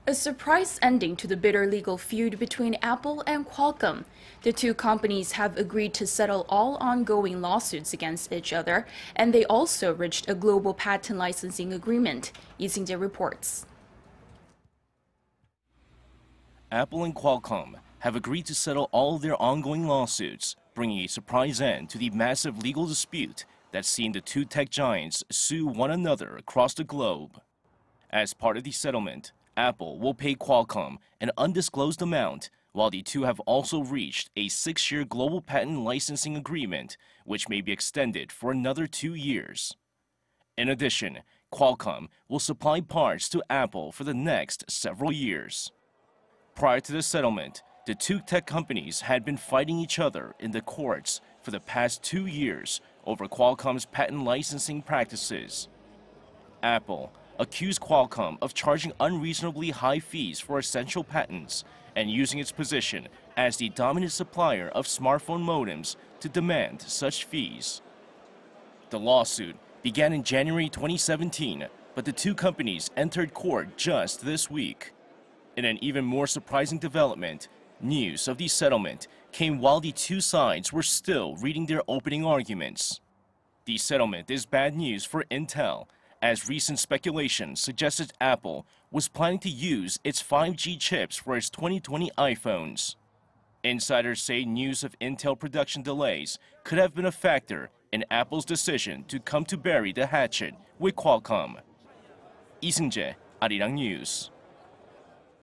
A surprise ending to the bitter legal feud between Apple and Qualcomm. The two companies have agreed to settle all ongoing lawsuits against each other, and they also reached a global patent licensing agreement, Seung-jae reports. Apple and Qualcomm have agreed to settle all of their ongoing lawsuits, bringing a surprise end to the massive legal dispute that's seen the two tech giants sue one another across the globe. As part of the settlement, Apple will pay Qualcomm an undisclosed amount, while the two have also reached a 6-year global patent licensing agreement, which may be extended for another 2 years. In addition, Qualcomm will supply parts to Apple for the next several years. Prior to the settlement, the two tech companies had been fighting each other in the courts for the past 2 years over Qualcomm's patent licensing practices. Apple accused Qualcomm of charging unreasonably high fees for essential patents and using its position as the dominant supplier of smartphone modems to demand such fees. The lawsuit began in January 2017, but the two companies entered court just this week. In an even more surprising development, news of the settlement came while the two sides were still reading their opening arguments. The settlement is bad news for Intel, as recent speculation suggested Apple was planning to use its 5G chips for its 2020 iPhones. Insiders say news of Intel production delays could have been a factor in Apple's decision to come to bury the hatchet with Qualcomm. Seung-jae, Arirang News.